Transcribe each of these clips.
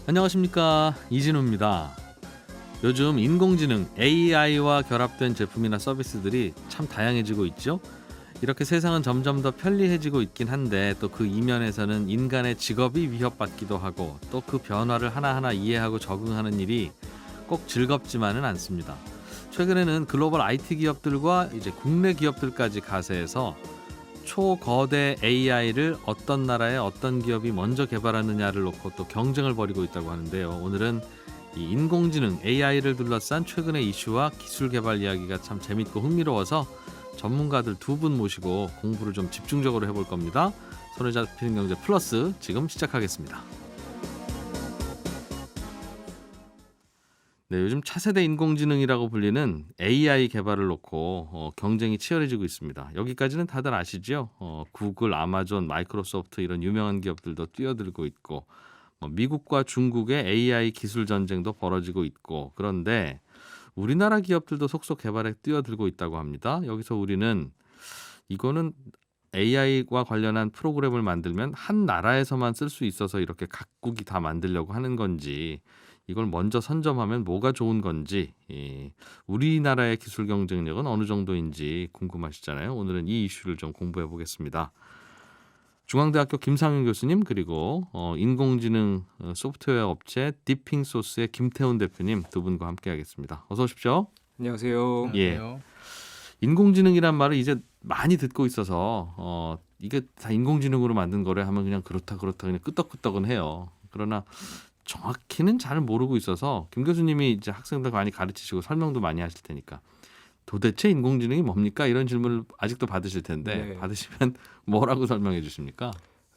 안녕하십니까, 이진우입니다. 요즘 인공지능 AI와 결합된 제품이나 서비스들이 참 다양해지고 있죠. 이렇게 세상은 점점 더 편리해지고 있긴 한데 또 그 이면에서는 인간의 직업이 위협받기도 하고 또 그 변화를 하나하나 이해하고 적응하는 일이 꼭 즐겁지만은 않습니다. 최근에는 글로벌 IT 기업들과 이제 국내 기업들까지 가세해서 초거대 AI를 어떤 나라의 어떤 기업이 먼저 개발하느냐를 놓고 또 경쟁을 벌이고 있다고 하는데요. 오늘은 이 인공지능 AI를 둘러싼 최근의 이슈와 기술 개발 이야기가 참 재밌고 흥미로워서 전문가들 두 분 모시고 공부를 좀 집중적으로 해볼 겁니다. 손에 잡히는 경제 플러스 지금 시작하겠습니다. 네, 요즘 차세대 인공지능이라고 불리는 AI 개발을 놓고 경쟁이 치열해지고 있습니다. 여기까지는 다들 아시죠? 구글, 아마존, 마이크로소프트 이런 유명한 기업들도 뛰어들고 있고 미국과 중국의 AI 기술 전쟁도 벌어지고 있고, 그런데 우리나라 기업들도 속속 개발에 뛰어들고 있다고 합니다. 여기서 우리는 이거는 AI와 관련한 프로그램을 만들면 한 나라에서만 쓸 수 있어서 이렇게 각국이 다 만들려고 하는 건지, 이걸 먼저 선점하면 뭐가 좋은 건지, 우리나라의 기술 경쟁력은 어느 정도인지 궁금하시잖아요. 오늘은 이 이슈를 좀 공부해 보겠습니다. 중앙대학교 김상윤 교수님, 그리고 인공지능 소프트웨어 업체 디핑소스의 김태훈 대표님 두 분과 함께 하겠습니다. 어서 오십시오. 안녕하세요. 예. 인공지능이란 말을 이제 많이 듣고 있어서 이게 다 인공지능으로 만든 거래 하면 그냥 그렇다 그냥 끄떡끄떡은 해요. 그러나 정확히는 잘 모르고 있어서 김 교수님이 이제 학생들 많이 가르치시고 설명도 많이 하실 테니까 도대체 인공지능이 뭡니까? 이런 질문을 아직도 받으실 텐데 네. 받으시면 뭐라고 설명해 주십니까?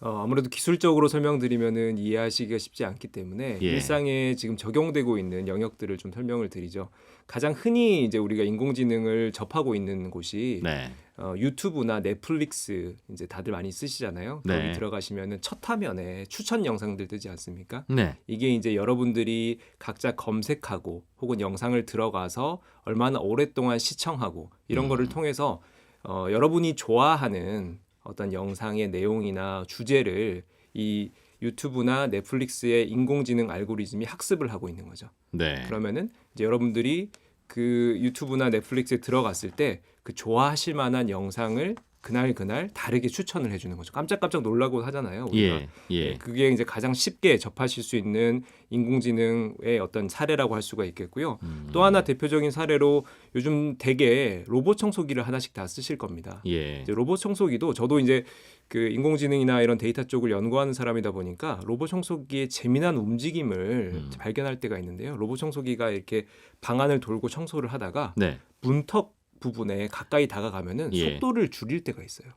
아무래도 기술적으로 설명드리면은 이해하시기가 쉽지 않기 때문에 예. 일상에 지금 적용되고 있는 영역들을 좀 설명을 드리죠. 가장 흔히 이제 우리가 인공지능을 접하고 있는 곳이 네. 유튜브나 넷플릭스 이제 다들 많이 쓰시잖아요. 네. 거기 들어가시면은 첫 화면에 추천 영상들 뜨지 않습니까? 네. 이게 이제 여러분들이 각자 검색하고 혹은 영상을 들어가서 얼마나 오랫동안 시청하고 이런 거를 통해서 여러분이 좋아하는 어떤 영상의 내용이나 주제를 이 유튜브나 넷플릭스의 인공지능 알고리즘이 학습을 하고 있는 거죠. 네. 그러면은 이제 여러분들이 그 유튜브나 넷플릭스에 들어갔을 때 그 좋아하실 만한 영상을 그날 다르게 추천을 해주는 거죠. 깜짝깜짝 놀라고 하잖아요. 우리가. 예. 그게 이제 가장 쉽게 접하실 수 있는 인공지능의 어떤 사례라고 할 수가 있겠고요. 또 하나 대표적인 사례로 요즘 대개 로봇 청소기를 하나씩 다 쓰실 겁니다. 예. 이제 로봇 청소기도 저도 이제 그 인공지능이나 이런 데이터 쪽을 연구하는 사람이다 보니까 로봇 청소기의 재미난 움직임을 발견할 때가 있는데요. 로봇 청소기가 이렇게 방안을 돌고 청소를 하다가 네. 문턱 부분에 가까이 다가가면은 예. 속도를 줄일 때가 있어요.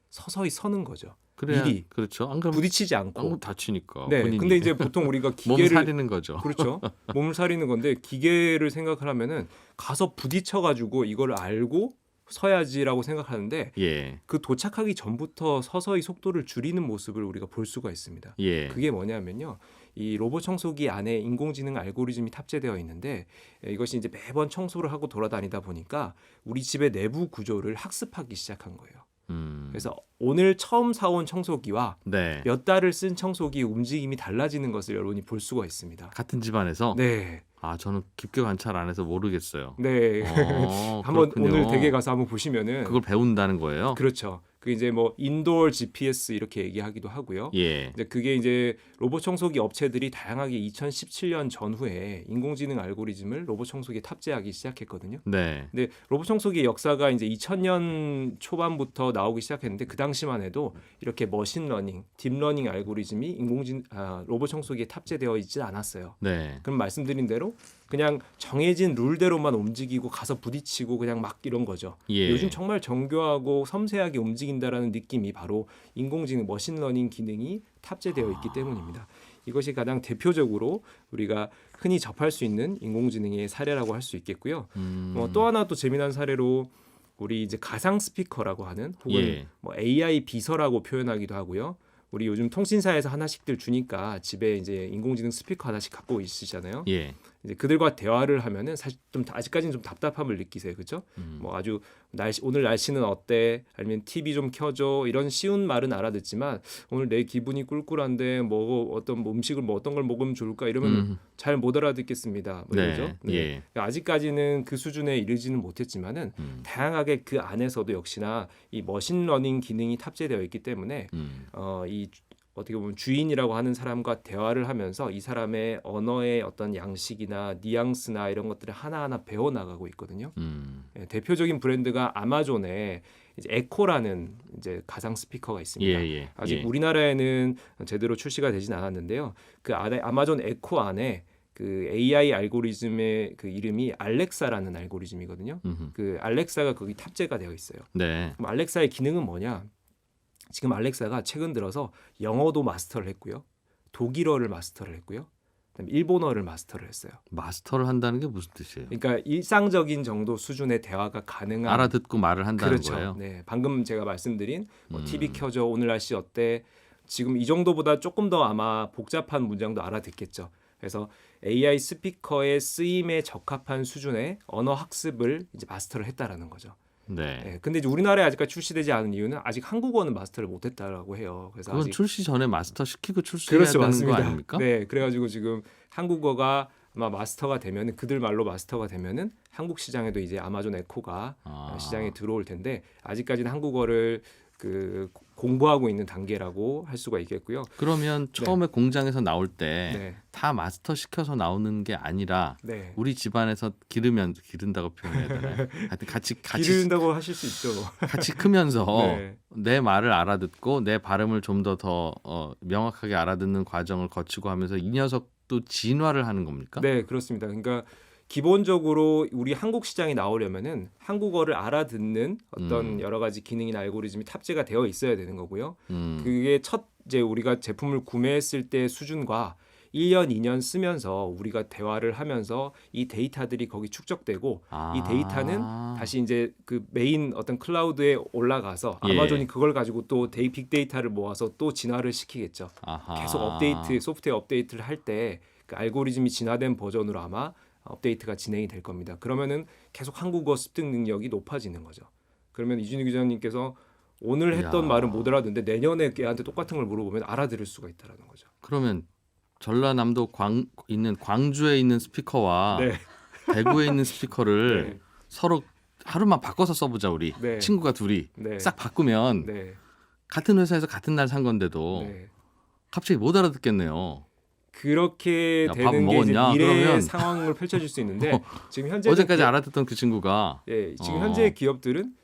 서서히 서는 거죠. 그래야 미리 그렇죠. 안 그러면 부딪히지 않고. 다치니까. 네. 본인이. 근데 이제 보통 우리가 몸 기계를 살리는 거죠. 그렇죠. 몸을 사리는 건데 기계를 생각을 하면은 가서 부딪혀 가지고 이걸 알고 서야지라고 생각하는데 예. 그 도착하기 전부터 서서히 속도를 줄이는 모습을 우리가 볼 수가 있습니다. 예. 그게 뭐냐면요. 이 로봇 청소기 안에 인공지능 알고리즘이 탑재되어 있는데 이것이 이제 매번 청소를 하고 돌아다니다 보니까 우리 집의 내부 구조를 학습하기 시작한 거예요. 그래서 오늘 처음 사온 청소기와 네. 몇 달을 쓴 청소기 움직임이 달라지는 것을 여러분이 볼 수가 있습니다. 같은 집안에서. 네, 아, 저는 깊게 관찰 안 해서 모르겠어요. 네. 한번 그렇군요. 오늘 댁에 가서 한번 보시면은 그걸 배운다는 거예요? 그렇죠. 그 이제 뭐 인도어 GPS 이렇게 얘기하기도 하고요. 예. 이제 그게 이제 로봇 청소기 업체들이 다양하게 2017년 전후에 인공지능 알고리즘을 로봇 청소기에 탑재하기 시작했거든요. 네. 근데 로봇 청소기의 역사가 이제 2000년 초반부터 나오기 시작했는데 그 당시만 해도 이렇게 머신러닝, 딥러닝 알고리즘이 로봇 청소기에 탑재되어 있지 않았어요. 네. 그럼 말씀드린 대로 그냥 정해진 룰대로만 움직이고 가서 부딪히고 그냥 막 이런 거죠. 예. 요즘 정말 정교하고 섬세하게 움직인다라는 느낌이 바로 인공지능 머신러닝 기능이 탑재되어 있기 때문입니다. 이것이 가장 대표적으로 우리가 흔히 접할 수 있는 인공지능의 사례라고 할 수 있겠고요. 또 하나 또 재미난 사례로 우리 이제 가상 스피커라고 하는 혹은 예. 뭐 AI 비서라고 표현하기도 하고요. 우리 요즘 통신사에서 하나씩들 주니까 집에 이제 인공지능 스피커 하나씩 갖고 있으시잖아요. 예. 이제 그들과 대화를 하면은 사실 좀 아직까지는 좀 답답함을 느끼세요, 그렇죠? 뭐 아주 오늘 날씨는 어때? 아니면 TV 좀 켜줘 이런 쉬운 말은 알아듣지만 오늘 내 기분이 꿀꿀한데 뭐 어떤 음식을 뭐 어떤 걸 먹으면 좋을까 이러면 잘 못 알아듣겠습니다. 뭐 네. 이러죠. 네. 예. 그러니까 아직까지는 그 수준에 이르지는 못했지만은 다양하게 그 안에서도 역시나 이 머신러닝 기능이 탑재되어 있기 때문에 이 어떻게 보면 주인이라고 하는 사람과 대화를 하면서 이 사람의 언어의 어떤 양식이나 뉘앙스나 이런 것들을 하나하나 배워나가고 있거든요. 예, 대표적인 브랜드가 아마존의 이제 에코라는 이제 가상 스피커가 있습니다. 예. 아직 예. 우리나라에는 제대로 출시가 되진 않았는데요. 그 안에 아마존 에코 안에 그 AI 알고리즘의 그 이름이 알렉사라는 알고리즘이거든요. 그 알렉사가 거기 탑재가 되어 있어요. 네. 그럼 알렉사의 기능은 뭐냐? 지금 알렉사가 최근 들어서 영어도 마스터를 했고요. 독일어를 마스터를 했고요. 그다음에 일본어를 마스터를 했어요. 마스터를 한다는 게 무슨 뜻이에요? 그러니까 일상적인 정도 수준의 대화가 가능한 알아듣고 말을 한다는 그렇죠. 거예요. 네, 방금 제가 말씀드린 뭐 TV 켜줘, 오늘 날씨 어때? 지금 이 정도보다 조금 더 아마 복잡한 문장도 알아듣겠죠. 그래서 AI 스피커의 쓰임에 적합한 수준의 언어 학습을 이제 마스터를 했다라는 거죠. 네. 네, 근데 이제 우리나라에 아직까지 출시되지 않은 이유는 아직 한국어는 마스터를 못했다라고 해요. 그래서 그건 아직 출시 전에 마스터 시키고 출시해야 그렇죠, 되는 맞습니다. 거 아닙니까? 네, 그래가지고 지금 한국어가 아마 마스터가 되면은 그들 말로 마스터가 되면은 한국 시장에도 이제 아마존 에코가 시장에 들어올 텐데 아직까지는 한국어를 그 공부하고 있는 단계라고 할 수가 있겠고요. 그러면 처음에 공장에서 나올 때 다 네, 마스터 시켜서 나오는 게 아니라 네. 우리 집안에서 기른다고 표현해야 되나요? 하여튼 같이 기른다고 하실 수 있죠. 같이 크면서 네. 내 말을 알아듣고 내 발음을 좀 더 명확하게 알아듣는 과정을 거치고 하면서 이 녀석도 진화를 하는 겁니까? 네, 그렇습니다. 그러니까 기본적으로 우리 한국 시장에 나오려면은 한국어를 알아듣는 어떤 여러 가지 기능이나 알고리즘이 탑재가 되어 있어야 되는 거고요. 그게 첫 이제 우리가 제품을 구매했을 때 수준과 1년, 2년 쓰면서 우리가 대화를 하면서 이 데이터들이 거기 축적되고 이 데이터는 다시 이제 그 메인 어떤 클라우드에 올라가서 예. 아마존이 그걸 가지고 또 빅데이터를 모아서 또 진화를 시키겠죠. 아하. 계속 업데이트, 소프트웨어 업데이트를 할 때 그 알고리즘이 진화된 버전으로 아마 업데이트가 진행이 될 겁니다. 그러면은 계속 한국어 습득 능력이 높아지는 거죠. 그러면 이준희 기자님께서 오늘 했던 이야. 말은 못 알아듣는데 내년에 걔한테 똑같은 걸 물어보면 알아들을 수가 있다라는 거죠. 그러면 전라남도 있는 광주에 있는 스피커와 네. 대구에 있는 스피커를 네. 서로 하루만 바꿔서 써보자 우리 네. 친구가 둘이 네. 싹 바꾸면 네. 같은 회사에서 같은 날 산 건데도 네. 갑자기 못 알아듣겠네요. 그렇게 야, 밥 되는 게 이제 먹었냐? 미래의 그러면 상황을 펼쳐질 수 있는데 지금 현재 어제까지 알아듣던 그 친구가 예, 지금 현재 기업들은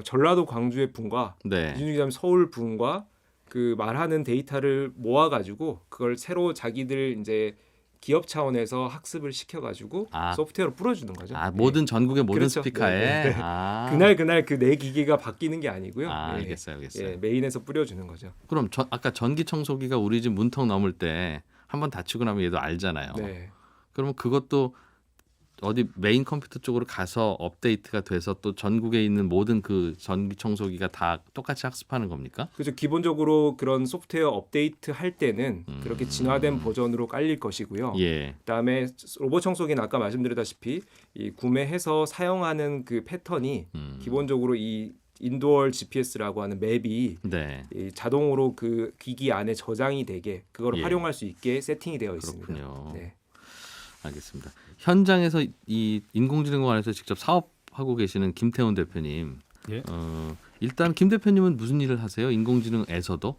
전라도 광주의 분과 네. 이준희 기자님 서울 분과 그 말하는 데이터를 모아가지고 그걸 새로 자기들 이제 기업 차원에서 학습을 시켜가지고 소프트웨어로 뿌려주는 거죠. 모든 전국의 모든 그렇죠. 스피커에 네, 네. 그날 그 내 기기가 바뀌는 게 아니고요. 알겠어요. 예, 메인에서 뿌려주는 거죠. 그럼 아까 전기 청소기가 우리 집 문턱 넘을 때 한번 다치고 나면 얘도 알잖아요. 네. 그러면 그것도 어디 메인 컴퓨터 쪽으로 가서 업데이트가 돼서 또 전국에 있는 모든 그 전기 청소기가 다 똑같이 학습하는 겁니까? 그렇죠. 기본적으로 그런 소프트웨어 업데이트 할 때는 그렇게 진화된 버전으로 깔릴 것이고요. 예. 그다음에 로봇 청소기는 아까 말씀드렸다시피 이 구매해서 사용하는 그 패턴이 기본적으로 이 인도어 GPS라고 하는 맵이 네. 이 자동으로 그 기기 안에 저장이 되게 그걸 예. 활용할 수 있게 세팅이 되어 있습니다. 그렇군요. 네. 알겠습니다. 현장에서 이 인공지능 관련해서 직접 사업하고 계시는 김태훈 대표님. 예. 일단 김 대표님은 무슨 일을 하세요? 인공지능에서도?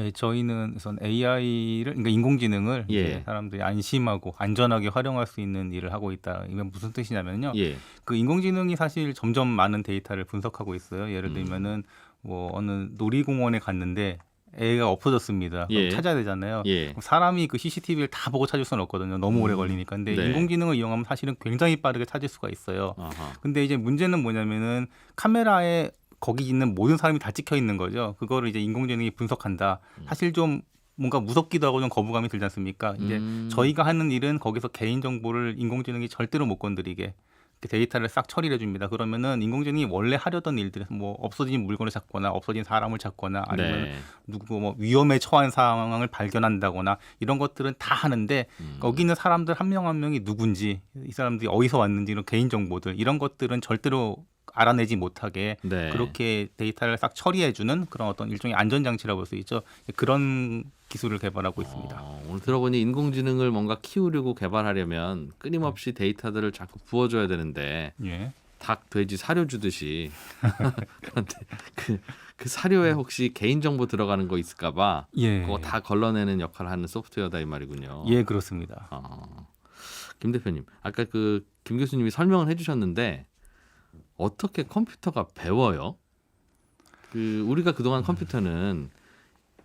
예, 저희는 우선 AI를, 그러니까 인공지능을 예. 이제 사람들이 안심하고 안전하게 활용할 수 있는 일을 하고 있다. 이건 무슨 뜻이냐면요. 예. 그 인공지능이 사실 점점 많은 데이터를 분석하고 있어요. 예를 들면은 뭐 어느 놀이공원에 갔는데 애가 없어졌습니다. 그럼 예. 찾아야 되잖아요. 예. 그럼 사람이 그 CCTV를 다 보고 찾을 수는 없거든요. 너무 오래 걸리니까. 근데 네. 인공지능을 이용하면 사실은 굉장히 빠르게 찾을 수가 있어요. 아하. 근데 이제 문제는 뭐냐면은 카메라에 거기 있는 모든 사람이 다 찍혀 있는 거죠. 그거를 이제 인공지능이 분석한다. 사실 좀 뭔가 무섭기도 하고 좀 거부감이 들지 않습니까? 이제 저희가 하는 일은 거기서 개인 정보를 인공지능이 절대로 못 건드리게 이렇게 데이터를 싹 처리해 줍니다. 그러면은 인공지능이 원래 하려던 일들, 뭐 없어진 물건을 찾거나 없어진 사람을 찾거나 아니면 네. 누구 뭐 위험에 처한 상황을 발견한다거나 이런 것들은 다 하는데 거기 있는 사람들 한 명 한 명이 누군지, 이 사람들이 어디서 왔는지 이런 개인 정보들 이런 것들은 절대로 알아내지 못하게 네. 그렇게 데이터를 싹 처리해주는 그런 어떤 일종의 안전장치라고 볼 수 있죠. 그런 기술을 개발하고 있습니다. 오늘 들어보니 인공지능을 뭔가 키우려고 개발하려면 끊임없이 데이터들을 자꾸 부어줘야 되는데 예. 닭, 돼지 사료 주듯이 그런데 그 사료에 혹시 개인정보 들어가는 거 있을까봐 예. 그거 다 걸러내는 역할을 하는 소프트웨어다 이 말이군요. 예, 그렇습니다. 김 대표님, 아까 그 김 교수님이 설명을 해주셨는데 어떻게 컴퓨터가 배워요? 그 우리가 그동안 컴퓨터는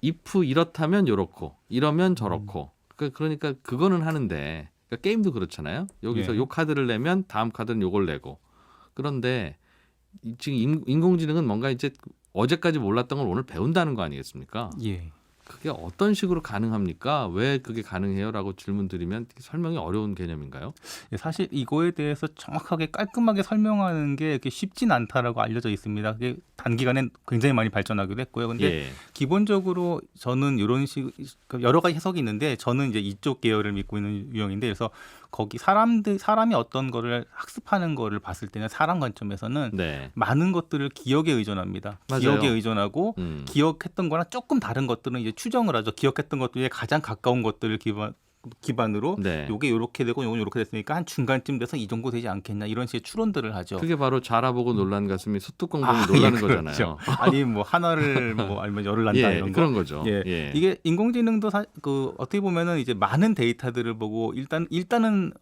if 이렇다면 요렇고 이러면 저렇고 그러니까 그거는 하는데 그러니까 게임도 그렇잖아요. 여기서 예. 요 카드를 내면 다음 카드는 요걸 내고 그런데 지금 인공지능은 뭔가 이제 어제까지 몰랐던 걸 오늘 배운다는 거 아니겠습니까? 예. 그게 어떤 식으로 가능합니까? 왜 그게 가능해요?라고 질문 드리면 설명이 어려운 개념인가요? 예, 사실 이거에 대해서 정확하게 깔끔하게 설명하는 게 이렇게 쉽진 않다라고 알려져 있습니다. 그게 단기간에 굉장히 많이 발전하기도 했고요. 근데 예. 기본적으로 저는 이런 여러 가지 해석이 있는데 저는 이제 이쪽 계열을 믿고 있는 유형인데 그래서 거기 사람이 어떤 거를 학습하는 거를 봤을 때는 사람 관점에서는 네. 많은 것들을 기억에 의존합니다. 맞아요. 기억에 의존하고 기억했던 거랑 조금 다른 것들은 이제 추정을 하죠. 기억했던 것들에 가장 가까운 것들을 기반으로 네. 요게 이렇게 되고 요건 이렇게 됐으니까 한 중간쯤 돼서 이 정도 되지 않겠냐 이런 식의 추론들을 하죠. 그게 바로 자라보고 놀란 가슴이 소뚜껑 보고 예, 놀라는 그렇죠. 거잖아요. 아니 뭐 하나를 뭐 아니면 열을 난다 예, 이런 거. 그런 거죠. 예. 예. 이게 인공지능도 어떻게 보면은 이제 많은 데이터들을 보고 일단은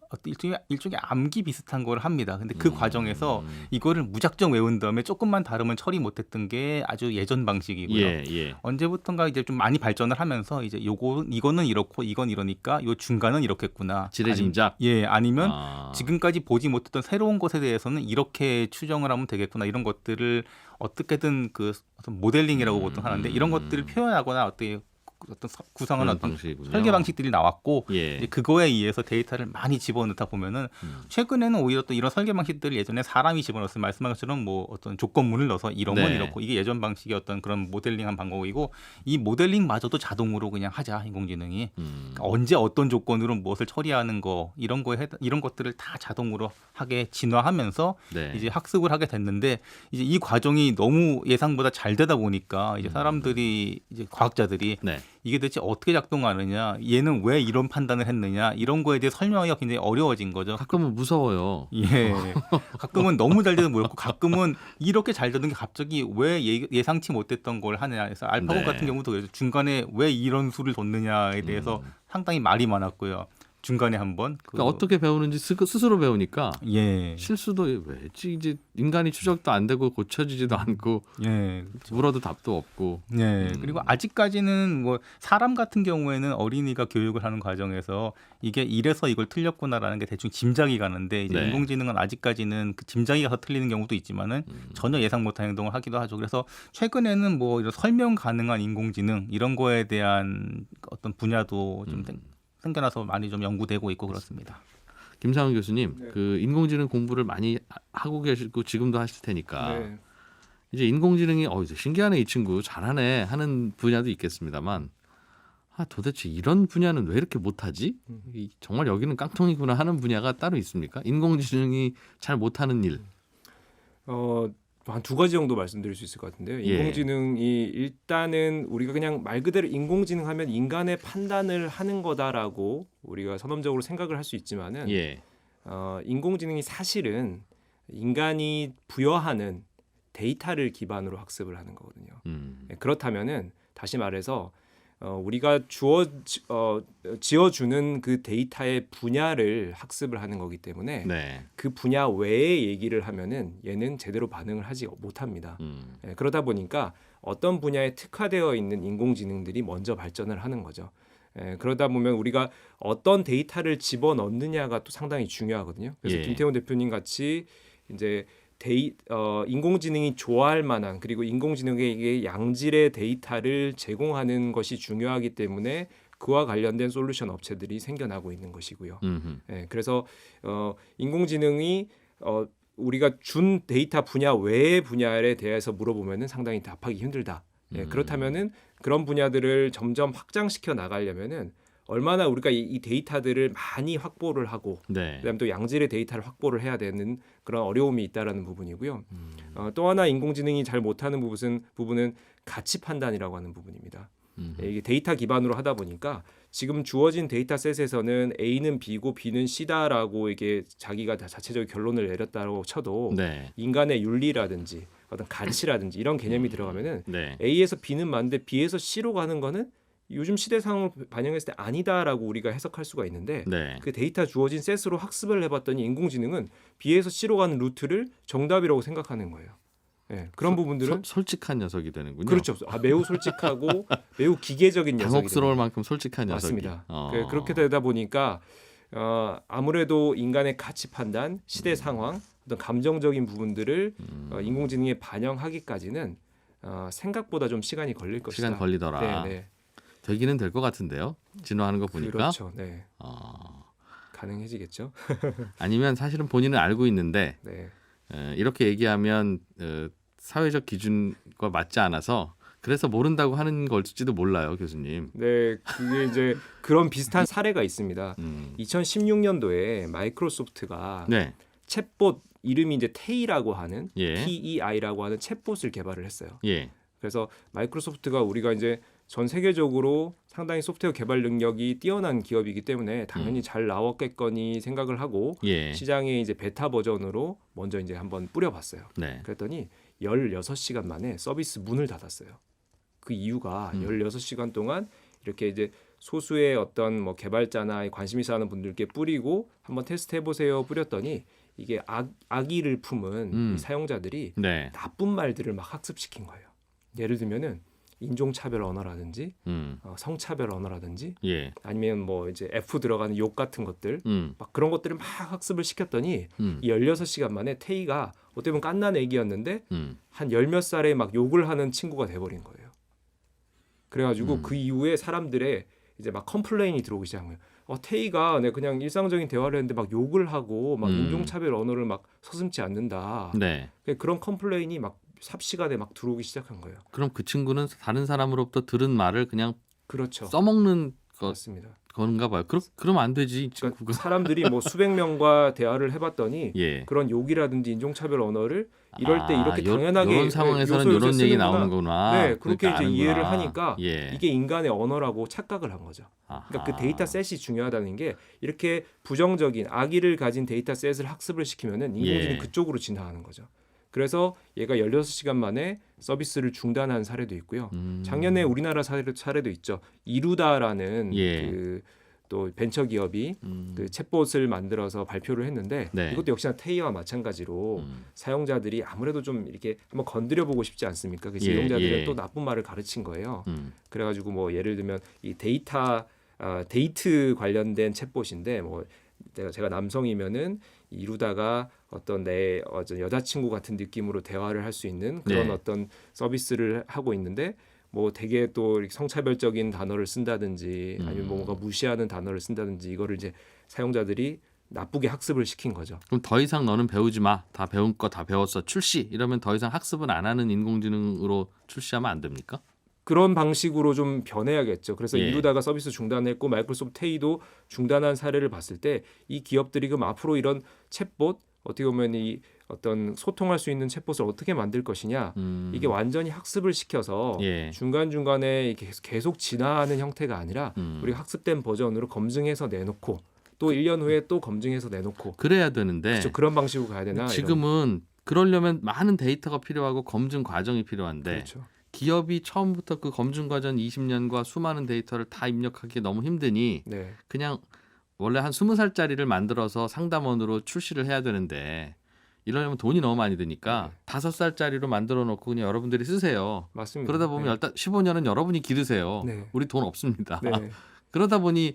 일종의 암기 비슷한 걸 합니다. 근데 그 과정에서 이거를 무작정 외운 다음에 조금만 다르면 처리 못했던 게 아주 예전 방식이고요. 예, 예. 언제부턴가 이제 좀 많이 발전을 하면서 이제 이거는 이렇고 이건 이러니까 요 중간은 이렇겠구나. 지레짐작. 아니면 아. 지금까지 보지 못했던 새로운 것에 대해서는 이렇게 추정을 하면 되겠구나. 이런 것들을 어떻게든 그 어떤 모델링이라고 보통 하는데 이런 것들을 표현하거나 어떤 구성하는 그런 어떤 방식이군요. 설계 방식들이 나왔고 예. 이제 그거에 의해서 데이터를 많이 집어넣다 보면은 최근에는 오히려 또 이런 설계 방식들을 예전에 사람이 집어넣었으면 말씀한 것처럼 뭐 어떤 조건문을 넣어서 이런 건 네. 이렇고 이게 예전 방식의 어떤 그런 모델링한 방법이고 이 모델링마저도 자동으로 그냥 하자 인공지능이 그러니까 언제 어떤 조건으로 무엇을 처리하는 거 이런 것들을 다 자동으로 하게 진화하면서 네. 이제 학습을 하게 됐는데 이제 이 과정이 너무 예상보다 잘 되다 보니까 이제 사람들이 이제 과학자들이 네. 이게 대체 어떻게 작동하느냐, 얘는 왜 이런 판단을 했느냐 이런 거에 대해 설명하기가 굉장히 어려워진 거죠. 가끔은 무서워요. 예, 가끔은 너무 잘 돼도 모르고 가끔은 이렇게 잘 되는 게 갑자기 왜 예상치 못했던 걸 하느냐 해서 알파고 네. 같은 경우도 그래서 중간에 왜 이런 수를 뒀느냐에 대해서 상당히 말이 많았고요. 중간에 한번 그러니까 어떻게 배우는지 스스로 배우니까 예, 실수도 왜지 이제 인간이 추적도 안 되고 고쳐지지도 않고 예, 물어도 답도 없고. 네. 그리고 아직까지는 뭐 사람 같은 경우에는 어린이가 교육을 하는 과정에서 이게 이래서 이걸 틀렸구나라는 게 대충 짐작이 가는데 이제 네. 인공지능은 아직까지는 그 짐작이 가서 틀리는 경우도 있지만은 전혀 예상 못한 행동을 하기도 하죠. 그래서 최근에는 뭐 이런 설명 가능한 인공지능 이런 거에 대한 어떤 분야도 좀 생겨나서 많이 좀 연구되고 있고 그렇습니다. 김상훈 교수님, 네. 그 인공지능 공부를 많이 하고 계시고 지금도 하실 테니까 네. 이제 인공지능이 이제 신기하네 이 친구 잘하네 하는 분야도 있겠습니다만 도대체 이런 분야는 왜 이렇게 못하지? 정말 여기는 깡통이구나 하는 분야가 따로 있습니까? 인공지능이 잘 못하는 일. 한 두 가지 정도 말씀드릴 수 있을 것 같은데요. 예. 인공지능이 일단은 우리가 그냥 말 그대로 인공지능 하면 인간의 판단을 하는 거다라고 우리가 선언적으로 생각을 할 수 있지만은 예. 인공지능이 사실은 인간이 부여하는 데이터를 기반으로 학습을 하는 거거든요. 네, 그렇다면은 다시 말해서 우리가 지어주는 그 데이터의 분야를 학습을 하는 거기 때문에 네. 그 분야 외의 얘기를 하면은 얘는 제대로 반응을 하지 못합니다. 그러다 보니까 어떤 분야에 특화되어 있는 인공지능들이 먼저 발전을 하는 거죠. 그러다 보면 우리가 어떤 데이터를 집어넣느냐가 또 상당히 중요하거든요. 그래서 예. 김태훈 대표님 같이 이제 인공지능이 좋아할 만한 그리고 인공지능에게 양질의 데이터를 제공하는 것이 중요하기 때문에 그와 관련된 솔루션 업체들이 생겨나고 있는 것이고요. 그래서 인공지능이 우리가 준 데이터 분야 외의 분야에 대해서 물어보면은 상당히 답하기 힘들다. 예, 그렇다면은 그런 분야들을 점점 확장시켜 나가려면은 얼마나 우리가 이 데이터들을 많이 확보를 하고 네. 그다음에 또 양질의 데이터를 확보를 해야 되는 그런 어려움이 있다라는 부분이고요. 또 하나 인공지능이 잘 못하는 부분은 가치 판단이라고 하는 부분입니다. 이게 데이터 기반으로 하다 보니까 지금 주어진 데이터셋에서는 A는 B고 B는 C다라고 이게 자기가 다 자체적인 결론을 내렸다고 쳐도 네. 인간의 윤리라든지 어떤 가치라든지 이런 개념이 들어가면은 네. A에서 B는 맞는데 B에서 C로 가는 거는 요즘 시대 상황을 반영했을 때 아니다라고 우리가 해석할 수가 있는데 네. 그 데이터 주어진 셋으로 학습을 해봤더니 인공지능은 B에서 C로 가는 루트를 정답이라고 생각하는 거예요. 네, 그런 부분들은 솔직한 녀석이 되는군요. 그렇죠. 매우 솔직하고 매우 기계적인 녀석이 당혹스러울 됩니다. 만큼 솔직한 녀석이. 맞습니다. 그렇게 되다 보니까 아무래도 인간의 가치 판단, 시대 상황, 어떤 감정적인 부분들을 인공지능에 반영하기까지는 생각보다 좀 시간이 걸릴 것이다. 시간 걸리더라. 네, 네. 되기는 될 것 같은데요. 진화하는 거 보니까. 그렇죠. 네. 가능해지겠죠. 아니면 사실은 본인은 알고 있는데 네. 이렇게 얘기하면 사회적 기준과 맞지 않아서 그래서 모른다고 하는 걸지도 몰라요, 교수님. 네, 그게 이제 그런 비슷한 사례가 있습니다. 2016년도에 마이크로소프트가 네. 챗봇 이름이 이제 테이라고 하는 예. TEI라고 하는 챗봇을 개발을 했어요. 예. 그래서 마이크로소프트가 우리가 이제 전 세계적으로 상당히 소프트웨어 개발 능력이 뛰어난 기업이기 때문에 당연히 잘 나왔겠거니 생각을 하고 예. 시장에 이제 베타 버전으로 먼저 이제 한번 뿌려봤어요. 네. 그랬더니 16시간 만에 서비스 문을 닫았어요. 그 이유가 16시간 동안 이렇게 이제 소수의 어떤 뭐 개발자나 관심 있어 하는 분들께 뿌리고 한번 테스트 해보세요 뿌렸더니 이게 악의를 품은 이 사용자들이 네. 나쁜 말들을 막 학습시킨 거예요. 예를 들면은 인종차별 언어라든지 성차별 언어라든지 예. 아니면 뭐 이제 F 들어가는 욕 같은 것들 막 그런 것들을 막 학습을 시켰더니 이 16시간 만에 태희가 어떻게 보면 깐난 애기였는데 한 열 몇 살에 막 욕을 하는 친구가 돼버린 거예요. 그래가지고 그 이후에 사람들의 이제 막 컴플레인이 들어오기 시작한 거예요. 태희가 내가 그냥 일상적인 대화를 했는데 막 욕을 하고 막 인종차별 언어를 막 서슴지 않는다. 네. 그런 컴플레인이 막 삽시간에 막 들어오기 시작한 거예요. 그럼 그 친구는 다른 사람으로부터 들은 말을 그냥 그렇죠. 써먹는 맞습니다. 건가 봐요. 그러면 안 되지. 이 그러니까 친구가. 사람들이 뭐 수백 명과 대화를 해봤더니 예. 그런 욕이라든지 인종차별 언어를 이럴 때 이렇게 당연하게 이런 상황에서는 요소 이런 얘기 쓰는구나. 나오는구나. 네, 그렇게 그러니까 이제 아는구나. 이해를 하니까 예. 이게 인간의 언어라고 착각을 한 거죠. 그러니까 그 데이터 셋이 중요하다는 게 이렇게 부정적인 악의를 가진 데이터 셋을 학습을 시키면은 인공지능이 예. 그쪽으로 진화하는 거죠. 그래서 얘가 16시간 만에 서비스를 중단한 사례도 있고요. 작년에 우리나라 사례도 있죠. 이루다라는 예. 그 또 벤처 기업이 그 챗봇을 만들어서 발표를 했는데 네. 이것도 역시나 테이와 마찬가지로 사용자들이 아무래도 좀 이렇게 한번 건드려 보고 싶지 않습니까? 그래서 예, 이용자들의 예. 또 나쁜 말을 가르친 거예요. 그래가지고 뭐 예를 들면 이 데이트 관련된 챗봇인데 뭐 제가 남성이면은 이루다가 어떤 내 여자친구 같은 느낌으로 대화를 할 수 있는 그런 네. 어떤 서비스를 하고 있는데 뭐 되게 또 이렇게 성차별적인 단어를 쓴다든지 아니면 뭔가 무시하는 단어를 쓴다든지 이거를 이제 사용자들이 나쁘게 학습을 시킨 거죠. 그럼 더 이상 너는 배우지 마. 다 배운 거 다 배웠어. 출시. 이러면 더 이상 학습은 안 하는 인공지능으로 출시하면 안 됩니까? 그런 방식으로 좀 변해야겠죠. 그래서 예. 이루다가 서비스 중단했고 마이크로소프트 테이도 중단한 사례를 봤을 때 이 기업들이 그럼 앞으로 이런 챗봇 어떻게 보면 이 어떤 소통할 수 있는 챗봇을 어떻게 만들 것이냐 이게 완전히 학습을 시켜서 예. 중간중간에 계속 진화하는 형태가 아니라 우리가 학습된 버전으로 검증해서 내놓고 또 1년 후에 또 검증해서 내놓고 그래야 되는데 그렇죠. 그런 방식으로 가야 되나 지금은 그러려면 많은 데이터가 필요하고 검증 과정이 필요한데 그렇죠. 기업이 처음부터 그 검증 과정 20년과 수많은 데이터를 다 입력하기 너무 힘드니 네. 그냥 원래 한 20살짜리를 만들어서 상담원으로 출시를 해야 되는데 이러려면 돈이 너무 많이 드니까 5살짜리로 만들어 놓고 그냥 여러분들이 쓰세요. 맞습니다. 그러다 보면 15년은 여러분이 기르세요. 네. 우리 돈 없습니다. 네. 그러다 보니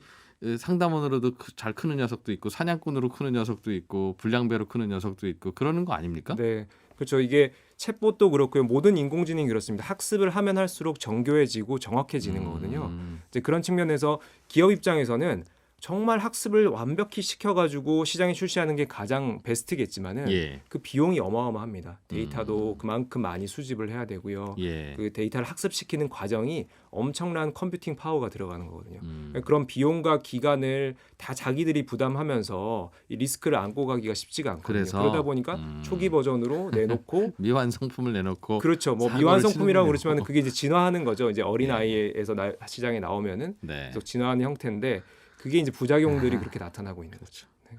상담원으로도 잘 크는 녀석도 있고 사냥꾼으로 크는 녀석도 있고 불량배로 크는 녀석도 있고 그러는 거 아닙니까? 네. 그렇죠. 이게 챗봇도 그렇고요. 모든 인공지능이 그렇습니다. 학습을 하면 할수록 정교해지고 정확해지는 거거든요. 이제 그런 측면에서 기업 입장에서는 정말 학습을 완벽히 시켜가지고 시장에 출시하는 게 가장 베스트겠지만은 예. 그 비용이 어마어마합니다. 데이터도 그만큼 많이 수집을 해야 되고요. 예. 그 데이터를 학습시키는 과정이 엄청난 컴퓨팅 파워가 들어가는 거거든요. 음. 그런 비용과 기간을 다 자기들이 부담하면서 이 리스크를 안고 가기가 쉽지가 않거든요. 그래서, 그러다 보니까 초기 버전으로 내놓고 미완성품을 내놓고 그렇죠. 뭐 사고를 미완성품이라고 치르네요. 그렇지만 그게 이제 진화하는 거죠. 이제 어린 예. 아이에서 시장에 나오면은 네. 계속 진화하는 형태인데 그게 이제 부작용들이 그렇게 나타나고 있는 거죠. 네.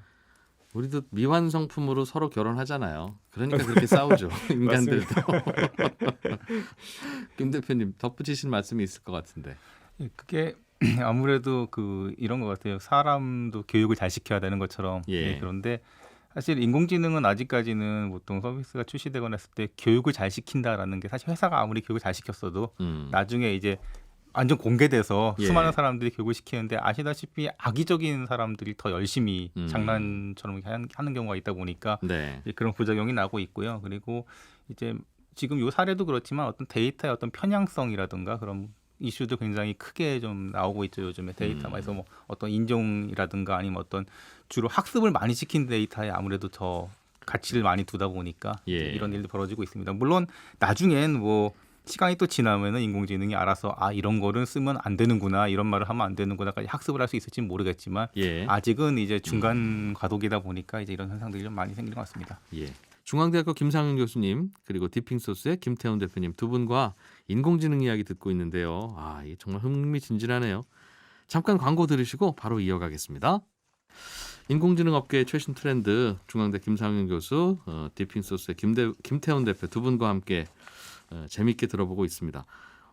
우리도 미완성품으로 서로 결혼하잖아요. 그러니까 그렇게 싸우죠. 인간들도. 김 대표님 덧붙이실 말씀이 있을 것 같은데. 예, 그게 아무래도 그 이런 것 같아요. 사람도 교육을 잘 시켜야 되는 것처럼. 예. 예, 그런데 사실 인공지능은 아직까지는 보통 서비스가 출시되거나 했을 때 교육을 잘 시킨다라는 게 사실 회사가 아무리 교육을 잘 시켰어도 나중에 이제 완전 공개돼서 예. 수많은 사람들이 교육을 시키는데 아시다시피 악의적인 사람들이 더 열심히 장난처럼 하는 경우가 있다 보니까 네. 이제 그런 부작용이 나고 있고요. 그리고 이제 지금 요 사례도 그렇지만 어떤 데이터의 어떤 편향성이라든가 그런 이슈도 굉장히 크게 좀 나오고 있죠. 요즘에 데이터에서 뭐 어떤 인종이라든가 아니면 어떤 주로 학습을 많이 시킨 데이터에 아무래도 더 가치를 많이 두다 보니까 예. 이제 이런 일도 벌어지고 있습니다. 물론 나중엔 뭐 시간이 또 지나면은 인공지능이 알아서 아 이런 거를 쓰면 안 되는구나 이런 말을 하면 안 되는구나까지 학습을 할 수 있을지는 모르겠지만 예. 아직은 이제 중간 과도기다 보니까 이제 이런 현상들이 좀 많이 생기는 것 같습니다. 예. 중앙대학교 김상윤 교수님 그리고 디핑소스의 김태훈 대표님 두 분과 인공지능 이야기 듣고 있는데요. 아, 이게 정말 흥미진진하네요. 잠깐 광고 들으시고 바로 이어가겠습니다. 인공지능 업계의 최신 트렌드 중앙대 김상윤 교수, 디핑소스의 김태훈 대표 두 분과 함께 재미있게 들어보고 있습니다.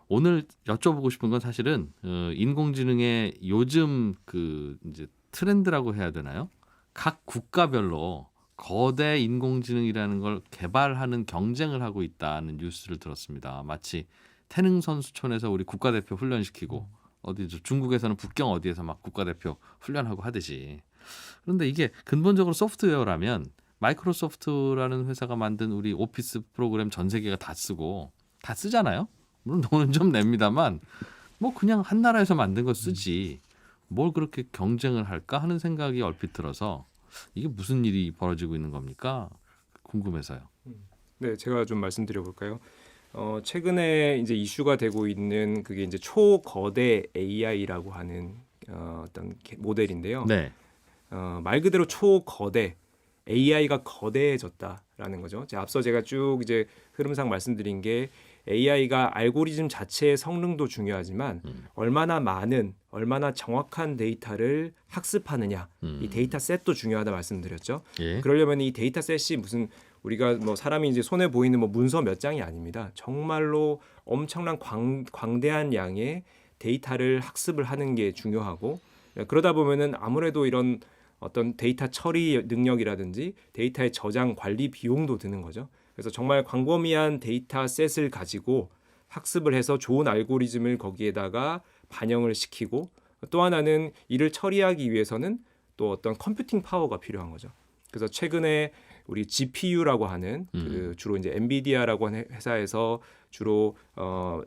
오늘 여쭤보고 싶은 건 사실은 인공지능의 요즘 그 이제 트렌드라고 해야 되나요? 각 국가별로 거대 인공지능이라는 걸 개발하는 경쟁을 하고 있다는 뉴스를 들었습니다. 마치 태능 선수촌에서 우리 국가대표 훈련시키고 어디죠? 중국에서는 북경 어디에서 막 국가대표 훈련하고 하듯이. 그런데 이게 근본적으로 소프트웨어라면 마이크로소프트라는 회사가 만든 우리 오피스 프로그램 전 세계가 다 쓰고 다 쓰잖아요. 물론 돈은 좀 냅니다만 뭐 그냥 한 나라에서 만든 거 쓰지 뭘 그렇게 경쟁을 할까 하는 생각이 얼핏 들어서 이게 무슨 일이 벌어지고 있는 겁니까? 궁금해서요. 네, 제가 좀 말씀드려 볼까요? 최근에 이제 이슈가 되고 있는 그게 이제 초거대 AI라고 하는 어떤 모델인데요. 네. 말 그대로 초거대 AI가 거대해졌다라는 거죠. 앞서 제가 쭉 이제 흐름상 말씀드린 게 AI가 알고리즘 자체의 성능도 중요하지만 얼마나 많은, 얼마나 정확한 데이터를 학습하느냐, 이 데이터 셋도 중요하다 말씀드렸죠. 예. 그러려면 이 데이터 셋이 무슨 우리가 뭐 사람이 이제 손에 보이는 뭐 문서 몇 장이 아닙니다. 정말로 엄청난 광대한 양의 데이터를 학습을 하는 게 중요하고 그러다 보면은 아무래도 이런 어떤 데이터 처리 능력이라든지 데이터의 저장 관리 비용도 드는 거죠. 그래서 정말 광범위한 데이터 셋을 가지고 학습을 해서 좋은 알고리즘을 거기에다가 반영을 시키고 또 하나는 이를 처리하기 위해서는 또 어떤 컴퓨팅 파워가 필요한 거죠. 그래서 최근에 우리 GPU라고 하는 그 주로 이제 엔비디아라고 하는 회사에서 주로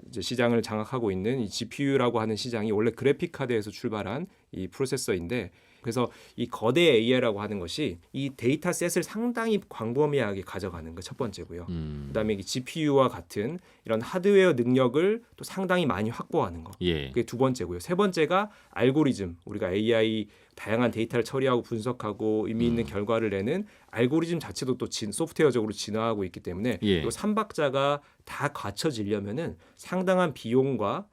이제 시장을 장악하고 있는 이 GPU라고 하는 시장이 원래 그래픽 카드에서 출발한 이 프로세서인데 그래서 이 거대 AI라고 하는 것이 이 데이터 셋을 상당히 광범위하게 가져가는 거 첫 번째고요. 그다음에 이 GPU와 같은 이런 하드웨어 능력을 또 상당히 많이 확보하는 거. 예. 그게 두 번째고요. 세 번째가 알고리즘. 우리가 AI 다양한 데이터를 처리하고 분석하고 의미 있는 결과를 내는 알고리즘 자체도 또 소프트웨어적으로 진화하고 있기 때문에 예. 이 삼박자가 다 갖춰지려면은 상당한 비용과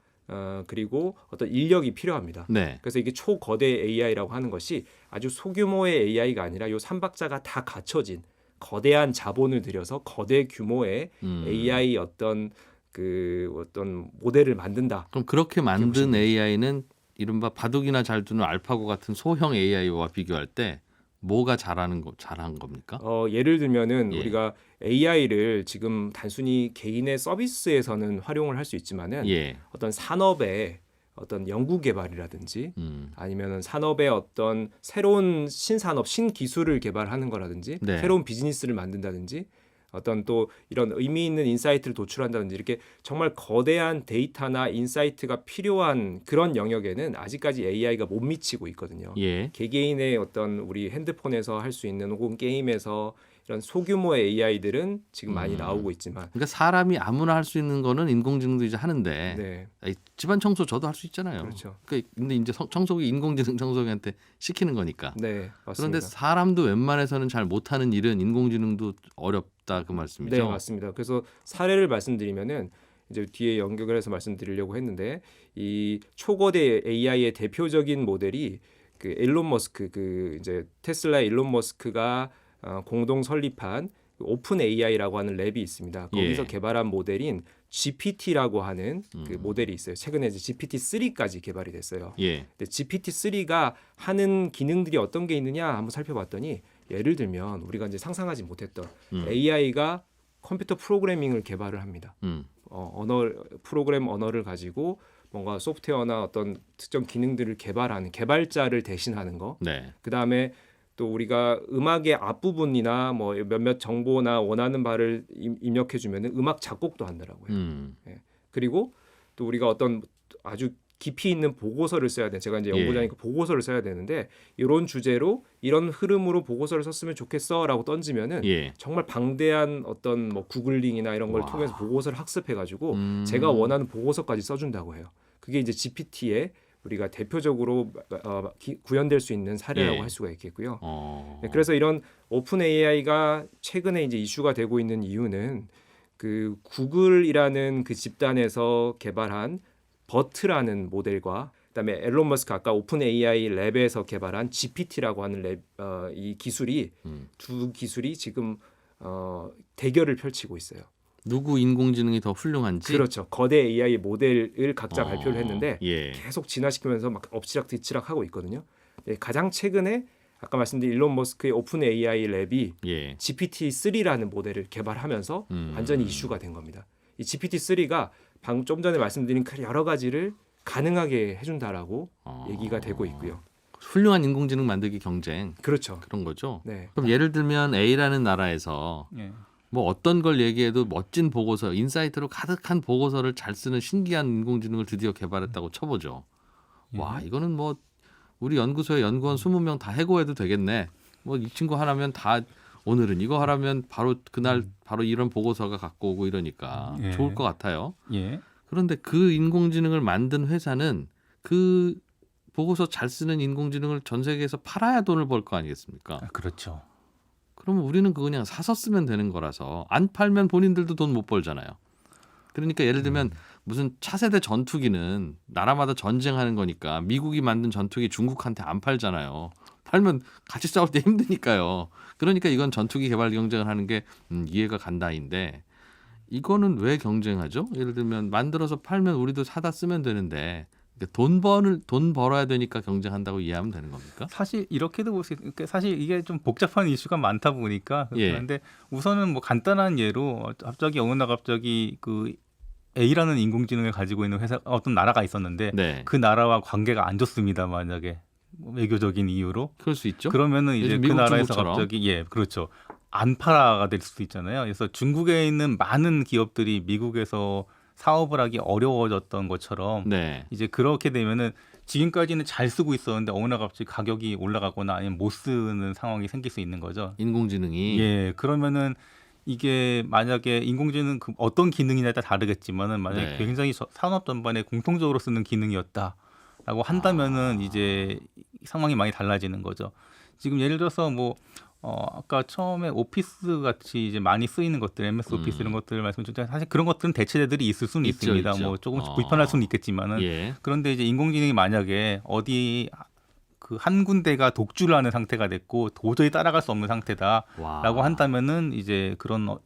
그리고 어떤 인력이 필요합니다. 네. 그래서 이게 초거대 AI라고 하는 것이 아주 소규모의 AI가 아니라 요 삼박자가 다 갖춰진 거대한 자본을 들여서 거대 규모의 AI 어떤 모델을 만든다. 그럼 그렇게 만든 보시면 AI는 이른바 바둑이나 잘 두는 알파고 같은 소형 AI와 비교할 때 뭐가 잘한 겁니까? 예를 들면은 예. 우리가 AI를 지금 단순히 개인의 서비스에서는 활용을 할 수 있지만은 예. 어떤 산업의 어떤 연구 개발이라든지 아니면은 산업의 어떤 새로운 신산업, 신기술을 개발하는 거라든지 네. 새로운 비즈니스를 만든다든지 어떤 또 이런 의미 있는 인사이트를 도출한다든지 이렇게 정말 거대한 데이터나 인사이트가 필요한 그런 영역에는 아직까지 AI가 못 미치고 있거든요. 예. 개개인의 어떤 우리 핸드폰에서 할 수 있는 혹은 게임에서 이런 소규모의 AI들은 지금 많이 나오고 있지만 그러니까 사람이 아무나 할 수 있는 거는 인공지능도 이제 하는데 네, 아니, 집안 청소 저도 할 수 있잖아요. 그렇죠. 근데 이제 청소기 인공지능 청소기한테 시키는 거니까. 네, 맞습니다. 그런데 사람도 웬만해서는 잘 못하는 일은 인공지능도 어렵다 그 말씀이죠. 네, 맞습니다. 그래서 사례를 말씀드리면은 이제 뒤에 연결을 해서 말씀드리려고 했는데 이 초거대 AI의 대표적인 모델이 그 일론 머스크 그 이제 테슬라의 일론 머스크가 공동 설립한 오픈 AI라고 하는 랩이 있습니다. 거기서 예. 개발한 모델인 GPT라고 하는 그 모델이 있어요. 최근에 이제 GPT-3까지 개발이 됐어요. 예. 근데 GPT-3가 하는 기능들이 어떤 게 있느냐 한번 살펴봤더니 예를 들면 우리가 이제 상상하지 못했던 AI가 컴퓨터 프로그래밍을 개발을 합니다. 프로그램 언어를 가지고 뭔가 소프트웨어나 어떤 특정 기능들을 개발하는 개발자를 대신하는 거. 네. 그다음에 또 우리가 음악의 앞부분이나 뭐 몇몇 정보나 원하는 바를 입력해 주면은 음악 작곡도 하더라고요. 예. 그리고 또 우리가 어떤 아주 깊이 있는 보고서를 써야 돼. 제가 이제 연구자니까 보고서를 써야 되는데 이런 주제로 이런 흐름으로 보고서를 썼으면 좋겠어라고 던지면은 예. 정말 방대한 어떤 뭐 구글링이나 이런 걸 와. 통해서 보고서를 학습해 가지고 제가 원하는 보고서까지 써준다고 해요. 그게 이제 GPT의 우리가 대표적으로 구현될 수 있는 사례라고 예. 할 수가 있겠고요. 어. 네, 그래서 이런 오픈 AI가 최근에 이제 이슈가 되고 있는 이유는 그 구글이라는 그 집단에서 개발한 버트라는 모델과 그다음에 앨런 머스크 아까 오픈 AI 랩에서 개발한 GPT라고 하는 이 기술이 두 기술이 지금 대결을 펼치고 있어요. 누구 인공지능이 더 훌륭한지. 그렇죠. 거대 AI 모델을 각자 발표를 했는데 예. 계속 진화시키면서 막 엎치락뒤치락 하고 있거든요. 예, 가장 최근에 아까 말씀드린 일론 머스크의 오픈 AI 랩이 예. GPT-3라는 모델을 개발하면서 완전히 이슈가 된 겁니다. 이 GPT-3가 방금 좀 전에 말씀드린 그 여러 가지를 가능하게 해준다라고 얘기가 되고 있고요. 훌륭한 인공지능 만들기 경쟁 그렇죠. 그런 거죠. 네. 그럼 예를 들면 A라는 나라에서 예. 뭐 어떤 걸 얘기해도 멋진 보고서, 인사이트로 가득한 보고서를 잘 쓰는 신기한 인공지능을 드디어 개발했다고 쳐보죠. 와, 이거는 뭐 우리 연구소의 연구원 20명 다 해고해도 되겠네. 뭐 이 친구 하나면 다 오늘은 이거 하라면 바로 그날 바로 이런 보고서가 갖고 오고 이러니까 예. 좋을 것 같아요. 예. 그런데 그 인공지능을 만든 회사는 그 보고서 잘 쓰는 인공지능을 전 세계에서 팔아야 돈을 벌 거 아니겠습니까? 아, 그렇죠. 그러면 우리는 그거 그냥 사서 쓰면 되는 거라서 안 팔면 본인들도 돈 못 벌잖아요. 그러니까 예를 들면 무슨 차세대 전투기는 나라마다 전쟁하는 거니까 미국이 만든 전투기 중국한테 안 팔잖아요. 팔면 같이 싸울 때 힘드니까요. 그러니까 이건 전투기 개발 경쟁을 하는 게 이해가 간다인데 이거는 왜 경쟁하죠? 예를 들면 만들어서 팔면 우리도 사다 쓰면 되는데 돈 벌어야 되니까 경쟁한다고 이해하면 되는 겁니까? 사실 이렇게도 볼 수 있으니까 사실 이게 좀 복잡한 이슈가 많다 보니까 그런데 우선은 뭐 간단한 예로 갑자기 어느 날 갑자기 그 A라는 인공지능을 가지고 있는 회사 어떤 나라가 있었는데 네. 그 나라와 관계가 안 좋습니다. 만약에 뭐 외교적인 이유로 그럴 수 있죠. 그러면은 이제 요즘 그 미국, 나라에서 중국처럼. 갑자기 그렇죠. 안파라가 될 수도 있잖아요. 그래서 중국에 있는 많은 기업들이 미국에서 사업을 하기 어려워졌던 것처럼 네. 이제 그렇게 되면은 지금까지는 잘 쓰고 있었는데 어느 날 갑자기 가격이 올라가거나 아니면 못 쓰는 상황이 생길 수 있는 거죠. 인공지능이 예, 그러면은 이게 만약에 인공지능 그 어떤 기능이냐에 따라 다르겠지만은 만약에 네. 굉장히 산업 전반에 공통적으로 쓰는 기능이었다라고 한다면은 이제 상황이 많이 달라지는 거죠. 지금 예를 들어서 뭐 아까 처음에 오피스 같이 이제 많이 쓰이는 것들, MS 오피스 이런 것들을 말씀드렸는데 사실 그런 것들은 대체제들이 있을 수는 있죠, 있습니다. 있죠. 뭐 조금씩 불편할 수는 있겠지만은 예. 그런데 이제 인공지능이 만약에 어디 그 한 군데가 독주를 하는 상태가 됐고 도저히 따라갈 수 없는 상태다라고 와. 한다면은 이제 그런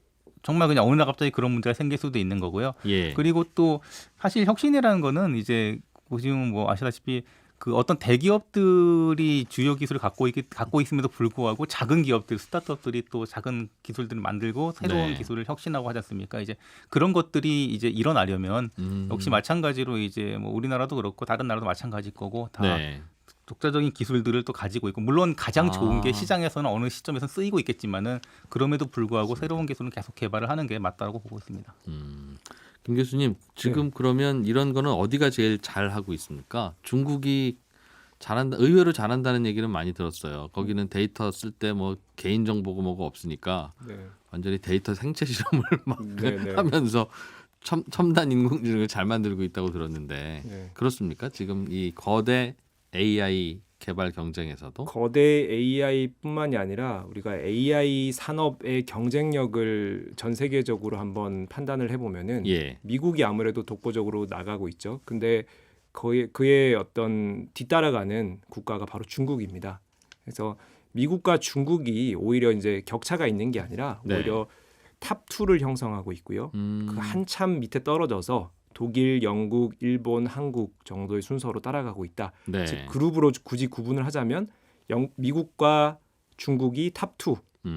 정말 그냥 어느 날 갑자기 그런 문제가 생길 수도 있는 거고요. 예. 그리고 또 사실 혁신이라는 거는 이제 보시면 뭐 아시다시피 그 어떤 대기업들이 주요 기술을 갖고 있음에도 불구하고 작은 기업들, 스타트업들이 또 작은 기술들을 만들고 새로운 네. 기술을 혁신하고 하지 않습니까? 이제 그런 것들이 이제 일어나려면 역시 마찬가지로 이제 뭐 우리나라도 그렇고 다른 나라도 마찬가지일 거고 다 네. 독자적인 기술들을 또 가지고 있고 물론 가장 좋은 게 아. 시장에서는 어느 시점에서 쓰이고 있겠지만은 그럼에도 불구하고 새로운 기술은 계속 개발을 하는 게 맞다고 보고 있습니다. 김 교수님 지금 네. 그러면 이런 거는 어디가 제일 잘 하고 있습니까? 중국이 잘한다, 의외로 잘한다는 얘기는 많이 들었어요. 거기는 데이터 쓸 때 뭐 개인 정보고 뭐가 없으니까 네. 완전히 데이터 생체 실험을 막 네, 네. 하면서 첨단 인공지능을 잘 만들고 있다고 들었는데 네. 그렇습니까? 지금 이 거대 AI 개발 경쟁에서도 거대 AI뿐만이 아니라 우리가 AI 산업의 경쟁력을 전 세계적으로 한번 판단을 해보면은 예, 미국이 아무래도 독보적으로 나가고 있죠. 근데 그의 어떤 뒤따라가는 국가가 바로 중국입니다. 그래서 미국과 중국이 오히려 이제 격차가 있는 게 아니라 네. 오히려 탑 2를 형성하고 있고요. 그 한참 밑에 떨어져서 독일, 영국, 일본, 한국 정도의 순서로 따라가고 있다. 네, 즉 그룹으로 굳이 구분을 하자면 미국과 중국이 탑 2,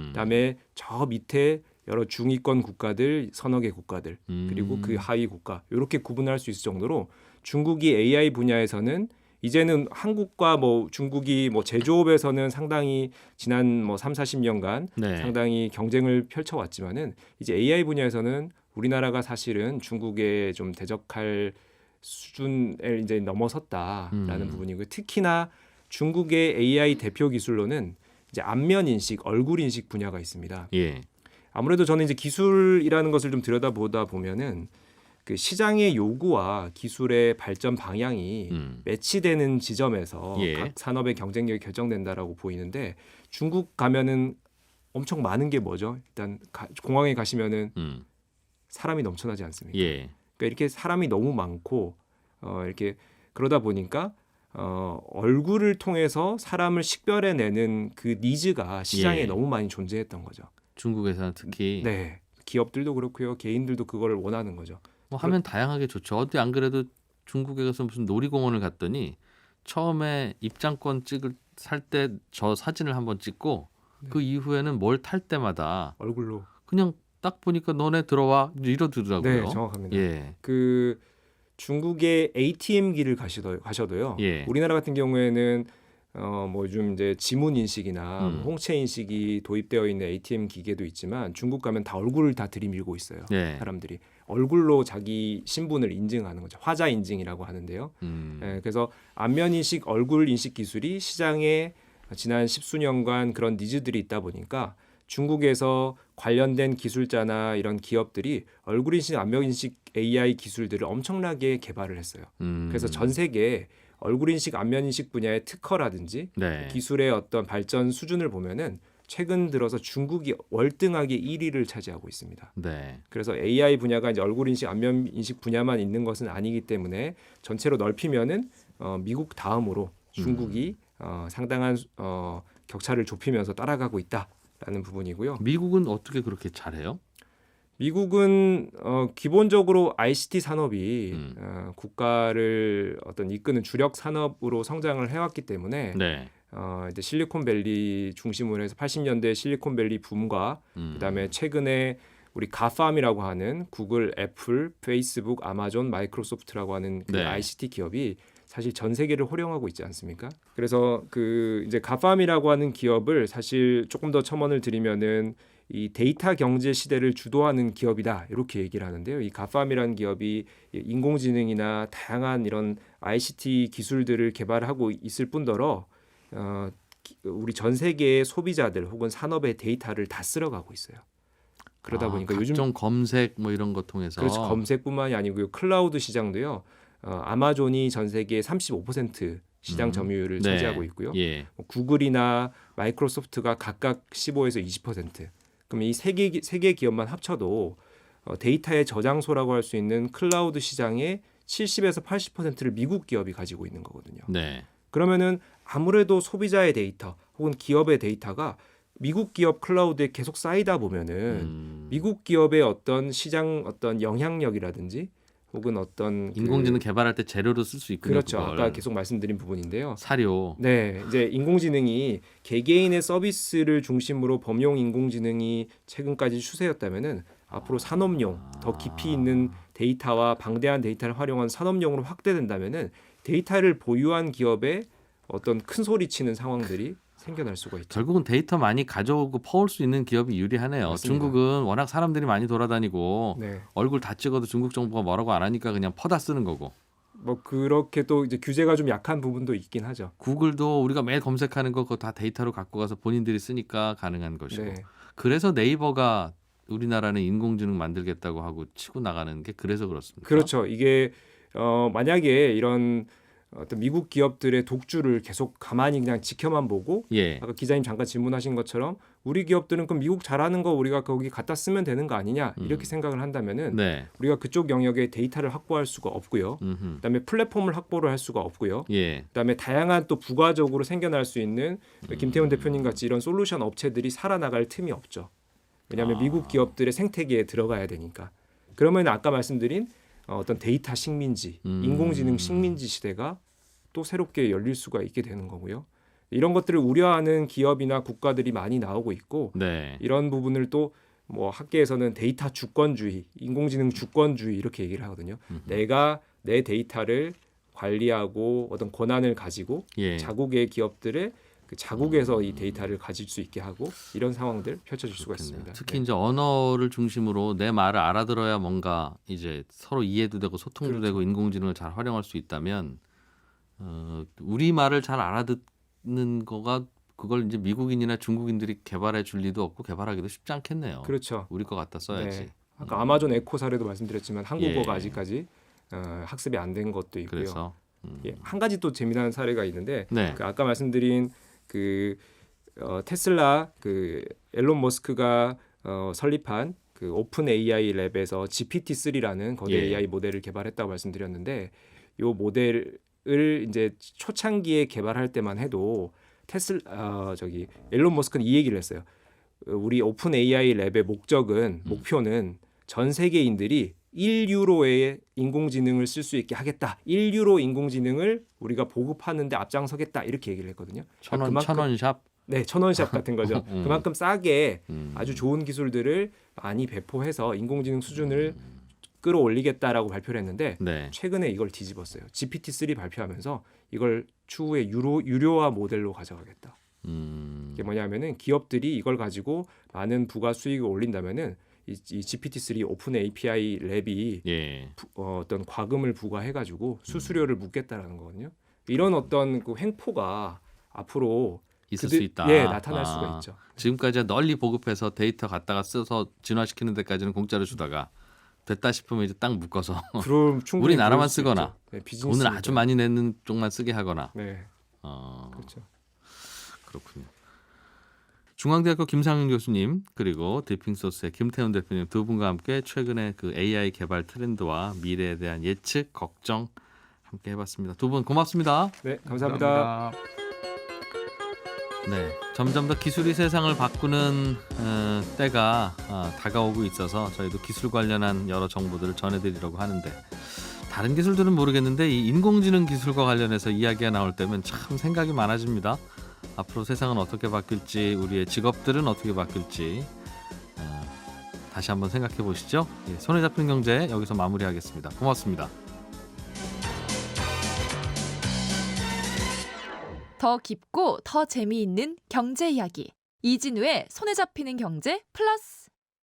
그다음에 저 밑에 여러 중위권 국가들, 서너 개 국가들, 그리고 그 하위 국가 이렇게 구분할 수 있을 정도로 중국이 AI 분야에서는 이제는 한국과 뭐 중국이 뭐 제조업에서는 상당히 지난 뭐 3, 40년간 네. 상당히 경쟁을 펼쳐왔지만은 이제 AI 분야에서는 우리나라가 사실은 중국에 좀 대적할 수준을 이제 넘어섰다라는 부분이고 특히나 중국의 AI 대표 기술로는 이제 안면 인식, 얼굴 인식 분야가 있습니다. 예, 아무래도 저는 이제 기술이라는 것을 좀 들여다보다 보면은 그 시장의 요구와 기술의 발전 방향이 매치되는 지점에서 예. 각 산업의 경쟁력이 결정된다라고 보이는데 중국 가면은 엄청 많은 게 뭐죠? 일단 공항에 가시면은 사람이 넘쳐나지 않습니까? 예, 그러니까 이렇게 사람이 너무 많고 이렇게 그러다 보니까 얼굴을 통해서 사람을 식별해내는 그 니즈가 시장에 예. 너무 많이 존재했던 거죠. 중국에서는 특히 네, 기업들도 그렇고요, 개인들도 그걸 원하는 거죠. 뭐 하면 다양하게 좋죠. 어디 안 그래도 중국에 가서 무슨 놀이공원을 갔더니 처음에 입장권 살 때 저 사진을 한번 찍고 그 이후에는 뭘 탈 때마다 얼굴로. 그냥 딱 보니까 너네 들어와 이러더라고요. 네, 정확합니다. 예, 그 중국의 ATM기를 가셔도요. 예. 우리나라 같은 경우에는 뭐 요즘 이제 지문 인식이나 뭐 홍채 인식이 도입되어 있는 ATM 기계도 있지만 중국 가면 다 얼굴을 다 들이밀고 있어요. 네. 사람들이 얼굴로 자기 신분을 인증하는 거죠. 화자 인증이라고 하는데요. 그래서 안면 인식, 얼굴 인식 기술이 시장에 지난 십수년간 그런 니즈들이 있다 보니까 중국에서 관련된 기술자나 이런 기업들이 얼굴 인식, 안면 인식 AI 기술들을 엄청나게 개발을 했어요. 그래서 전 세계 얼굴 인식, 안면 인식 분야의 특허라든지 네. 기술의 어떤 발전 수준을 보면은 최근 들어서 중국이 월등하게 1위를 차지하고 있습니다. 네. 그래서 AI 분야가 이제 얼굴 인식, 안면 인식 분야만 있는 것은 아니기 때문에 전체로 넓히면은 미국 다음으로 중국이 상당한 격차를 좁히면서 따라가고 있다라는 부분이고요. 미국은 어떻게 그렇게 잘해요? 미국은 기본적으로 ICT 산업이 국가를 어떤 이끄는 주력 산업으로 성장을 해왔기 때문에 네. 이제 실리콘밸리 중심으로 해서 80년대 실리콘밸리 붐과 그다음에 최근에 우리 가팜이라고 하는 구글, 애플, 페이스북, 아마존, 마이크로소프트라고 하는 그 네. ICT 기업이 사실 전 세계를 호령하고 있지 않습니까? 그래서 그 이제 가팜이라고 하는 기업을 사실 조금 더 첨언을 드리면은 이 데이터 경제 시대를 주도하는 기업이다 이렇게 얘기를 하는데요. 이 가팜이라는 기업이 인공지능이나 다양한 이런 ICT 기술들을 개발하고 있을 뿐더러 우리 전 세계의 소비자들 혹은 산업의 데이터를 다 쓸어가고 있어요. 그러다 보니까 요즘 각종 검색 뭐 이런 거 통해서 그렇죠. 검색뿐만이 아니고요. 클라우드 시장도요. 아마존이 전 세계의 35% 시장 점유율을 네. 차지하고 있고요. 예. 뭐 구글이나 마이크로소프트가 각각 15에서 20%. 그럼 이 세 개 기업만 합쳐도 데이터의 저장소라고 할 수 있는 클라우드 시장의 70에서 80%를 미국 기업이 가지고 있는 거거든요. 네. 그러면은 아무래도 소비자의 데이터 혹은 기업의 데이터가 미국 기업 클라우드에 계속 쌓이다 보면은 미국 기업의 어떤 시장 어떤 영향력이라든지 혹은 어떤 인공지능 개발할 때 재료로 쓸 수 있군요. 그렇죠. 그걸. 아까 계속 말씀드린 부분인데요. 사료. 네, 이제 인공지능이 개개인의 서비스를 중심으로 범용 인공지능이 최근까지 추세였다면은 앞으로 산업용 더 깊이 있는 데이터와 방대한 데이터를 활용한 산업용으로 확대된다면은 데이터를 보유한 기업의 어떤 큰 소리 치는 상황들이 생겨날 수가 있죠. 결국은 데이터 많이 가져오고 퍼올 수 있는 기업이 유리하네요. 맞습니다. 중국은 워낙 사람들이 많이 돌아다니고 네. 얼굴 다 찍어도 중국 정부가 뭐라고 안 하니까 그냥 퍼다 쓰는 거고. 뭐 그렇게 또 이제 규제가 좀 약한 부분도 있긴 하죠. 구글도 우리가 매일 검색하는 거 그거 다 데이터로 갖고 가서 본인들이 쓰니까 가능한 것이고. 네. 그래서 네이버가 우리나라는 인공지능 만들겠다고 하고 치고 나가는 게 그래서 그렇습니까? 그렇죠. 이게 만약에 이런 어떤 미국 기업들의 독주를 계속 가만히 그냥 지켜만 보고 예. 아까 기자님 잠깐 질문하신 것처럼 우리 기업들은 그럼 미국 잘하는 거 우리가 거기 갖다 쓰면 되는 거 아니냐 이렇게 생각을 한다면은 네. 우리가 그쪽 영역에 데이터를 확보할 수가 없고요. 음흠. 그다음에 플랫폼을 확보를 할 수가 없고요. 예. 그다음에 다양한 또 부가적으로 생겨날 수 있는 김태훈 대표님 같이 이런 솔루션 업체들이 살아나갈 틈이 없죠. 왜냐하면 미국 기업들의 생태계에 들어가야 되니까. 그러면 아까 말씀드린 어떤 데이터 식민지, 인공지능 식민지 시대가 또 새롭게 열릴 수가 있게 되는 거고요. 이런 것들을 우려하는 기업이나 국가들이 많이 나오고 있고 네. 이런 부분을 또 뭐 학계에서는 데이터 주권주의, 인공지능 주권주의 이렇게 얘기를 하거든요. 내가 내 데이터를 관리하고 어떤 권한을 가지고 예. 자국의 기업들의 그 자국에서 이 데이터를 가질 수 있게 하고 이런 상황들 펼쳐질 수가 그렇겠네요. 있습니다. 특히 네. 이제 언어를 중심으로 내 말을 알아들어야 뭔가 이제 서로 이해도 되고 소통도 그렇죠. 되고 인공지능을 잘 활용할 수 있다면 우리 말을 잘 알아듣는 거가 그걸 이제 미국인이나 중국인들이 개발해 줄 리도 없고 개발하기도 쉽지 않겠네요. 그렇죠. 우리 거 갖다 써야지. 네. 아까 아마존 에코 사례도 말씀드렸지만 한국어가 예. 아직까지 학습이 안 된 것도 있고요. 그래서 예, 한 가지 또 재미난 사례가 있는데 네. 그 아까 말씀드린 그 테슬라 그 앨런 머스크가 설립한 그 오픈 AI 랩에서 GPT-3라는 거대 예. AI 모델을 개발했다고 말씀드렸는데 이 모델을 이제 초창기에 개발할 때만 해도 앨런 머스크는 이 얘기를 했어요. 우리 오픈 AI 랩의 목표는 전 세계인들이 1유로의 인공지능을 쓸 수 있게 하겠다. 1유로 인공지능을 우리가 보급하는데 앞장서겠다. 이렇게 얘기를 했거든요. 천원 샵. 네, 천원샵 같은 거죠. 그만큼 싸게 음. 아주 좋은 기술들을 많이 배포해서 인공지능 수준을 끌어올리겠다라고 발표를 했는데 네. 최근에 이걸 뒤집었어요. GPT-3 발표하면서 이걸 추후에 유료화 모델로 가져가겠다. 이게 뭐냐면은 기업들이 이걸 가지고 많은 부가 수익을 올린다면은 이 GPT-3 오픈 API 랩이 예. 어떤 과금을 부과해가지고 수수료를 묻겠다라는 거거든요. 이런 어떤 그 횡포가 앞으로 있을 수 있다. 예, 나타날 수가 있죠. 지금까지 널리 보급해서 데이터 갖다가 써서 진화시키는 데까지는 공짜로 주다가 됐다 싶으면 이제 딱 묶어서 그럼 충분히 우리나라만 그럴 수 쓰거나 있죠. 네, 비즈니스 돈을 아주 많이 내는 쪽만 쓰게 하거나. 네, 그렇죠. 그렇군요. 중앙대학교 김상윤 교수님 그리고 디핑소스의 김태훈 대표님 두 분과 함께 최근에 그 AI 개발 트렌드와 미래에 대한 예측, 걱정 함께 해봤습니다. 두 분 고맙습니다. 네, 감사합니다. 네, 점점 더 기술이 세상을 바꾸는 때가 다가오고 있어서 저희도 기술 관련한 여러 정보들을 전해드리려고 하는데 다른 기술들은 모르겠는데 이 인공지능 기술과 관련해서 이야기가 나올 때면 참 생각이 많아집니다. 앞으로 세상은 어떻게 바뀔지 우리의 직업들은 어떻게 바뀔지 다시 한번 생각해 보시죠. 예, 손에 잡힌 경제 여기서 마무리하겠습니다. 고맙습니다. 더 깊고 더 재미있는 경제 이야기 이진우의 손에 잡히는 경제 플러스